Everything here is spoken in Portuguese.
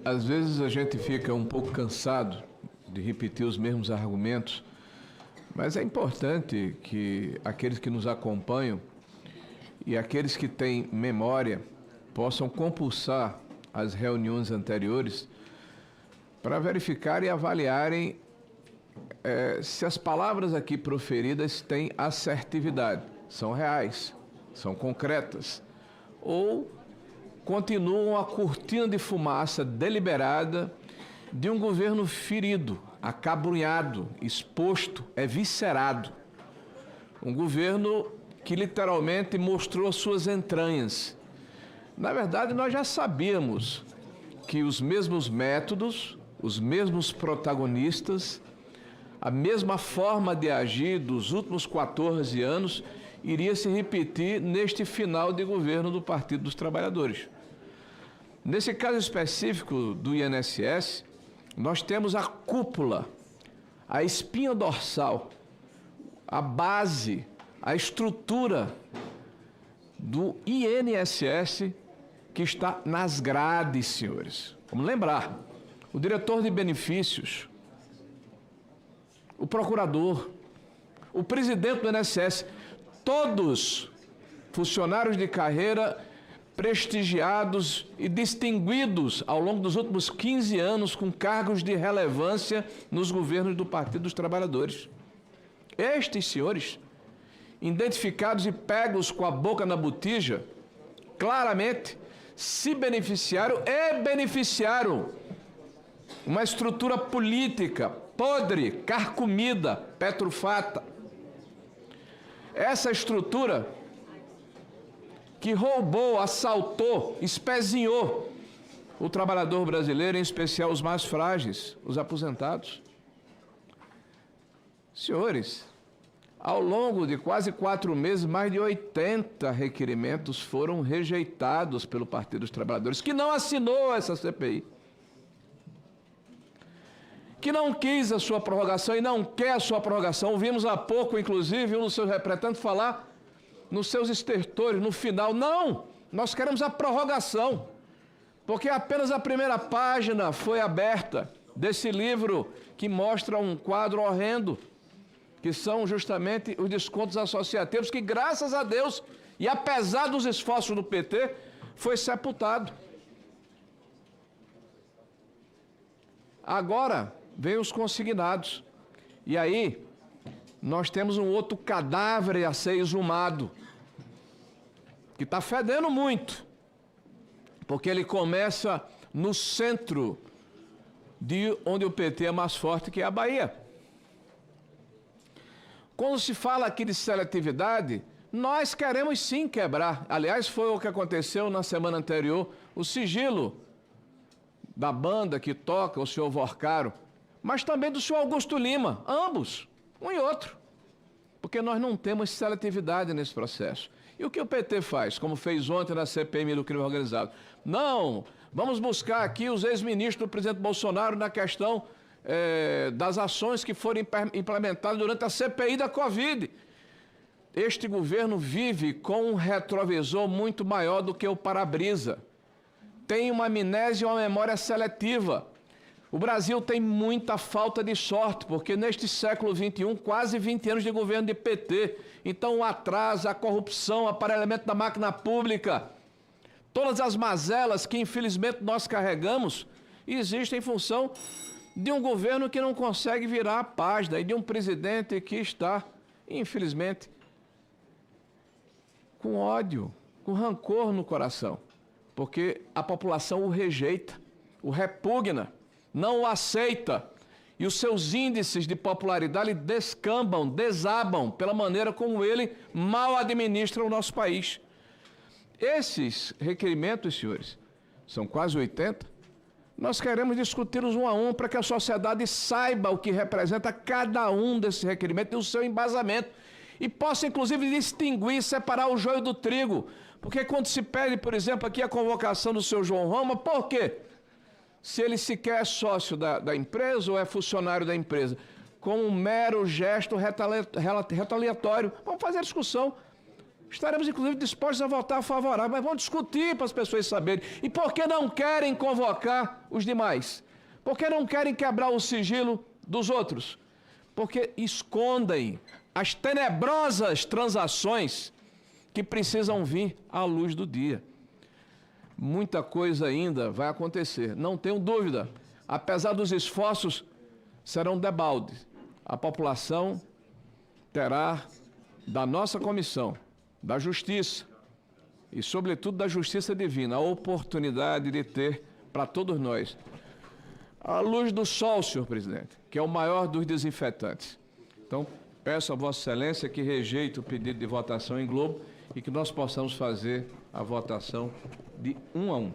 Às vezes a gente fica um pouco cansado de repetir os mesmos argumentos, mas é importante que aqueles que nos acompanham e aqueles que têm memória possam compulsar as reuniões anteriores para verificar e avaliarem se as palavras aqui proferidas têm assertividade, são reais, são concretas, ou continuam a cortina de fumaça deliberada de um governo ferido, acabrunhado, exposto, eviscerado. Um governo que literalmente mostrou as suas entranhas. Na verdade, nós já sabíamos que os mesmos métodos, os mesmos protagonistas, a mesma forma de agir dos últimos 14 anos iria se repetir neste final de governo do Partido dos Trabalhadores. Nesse caso específico do INSS, nós temos a cúpula, a espinha dorsal, a base, a estrutura do INSS que está nas grades, senhores. Vamos lembrar, o diretor de benefícios, o procurador, o presidente do INSS, todos funcionários de carreira prestigiados e distinguidos ao longo dos últimos 15 anos com cargos de relevância nos governos do Partido dos Trabalhadores. Estes senhores, identificados e pegos com a boca na botija, claramente se beneficiaram e beneficiaram uma estrutura política podre, carcomida, petrofata. Essa estrutura que roubou, assaltou, espezinhou o trabalhador brasileiro, em especial os mais frágeis, os aposentados. Senhores, ao longo de quase 4 meses, mais de 80 requerimentos foram rejeitados pelo Partido dos Trabalhadores, que não assinou essa CPI, que não quis a sua prorrogação e não quer a sua prorrogação. Ouvimos há pouco, inclusive, um dos seus representantes falar nos seus estertores, no final, não, nós queremos a prorrogação, porque apenas a primeira página foi aberta desse livro que mostra um quadro horrendo, que são justamente os descontos associativos, que graças a Deus, e apesar dos esforços do PT, foi sepultado. Agora, vem os consignados, e aí nós temos um outro cadáver a ser exumado, que está fedendo muito, porque ele começa no centro de onde o PT é mais forte, que é a Bahia. Quando se fala aqui de seletividade, nós queremos sim quebrar. Aliás, foi o que aconteceu na semana anterior, o sigilo da banda que toca o senhor Vorcaro, mas também do senhor Augusto Lima, ambos, um e outro, porque nós não temos seletividade nesse processo. E o que o PT faz, como fez ontem na CPMI do crime organizado? Não, vamos buscar aqui os ex-ministros do presidente Bolsonaro na questão das ações que foram implementadas durante a CPI da Covid. Este governo vive com um retrovisor muito maior do que o para-brisa. Tem uma amnésia e uma memória seletiva. O Brasil tem muita falta de sorte, porque neste século XXI, quase 20 anos de governo de PT, então o atraso, a corrupção, o aparelhamento da máquina pública, todas as mazelas que infelizmente nós carregamos, existem em função de um governo que não consegue virar a página e de um presidente que está, infelizmente, com ódio, com rancor no coração, porque a população o rejeita, o repugna, não o aceita, e os seus índices de popularidade descambam, desabam pela maneira como ele mal administra o nosso país. Esses requerimentos, senhores, são quase 80, nós queremos discuti-los um a um para que a sociedade saiba o que representa cada um desses requerimentos e o seu embasamento, e possa, inclusive, distinguir, separar o joio do trigo, porque quando se pede, por exemplo, aqui a convocação do seu João Roma, por quê? Se ele sequer é sócio da empresa ou é funcionário da empresa, com um mero gesto retaliatório. Vamos fazer a discussão. Estaremos, inclusive, dispostos a votar favorável, mas vamos discutir para as pessoas saberem. E por que não querem convocar os demais? Por que não querem quebrar o sigilo dos outros? Porque escondem as tenebrosas transações que precisam vir à luz do dia. Muita coisa ainda vai acontecer, não tenho dúvida. Apesar dos esforços, serão debalde. A população terá da nossa comissão, da Justiça e, sobretudo, da Justiça Divina, a oportunidade de ter para todos nós a luz do sol, senhor presidente, que é o maior dos desinfetantes. Então, peço a Vossa Excelência que rejeite o pedido de votação em globo e que nós possamos fazer a votação de 1 a 1.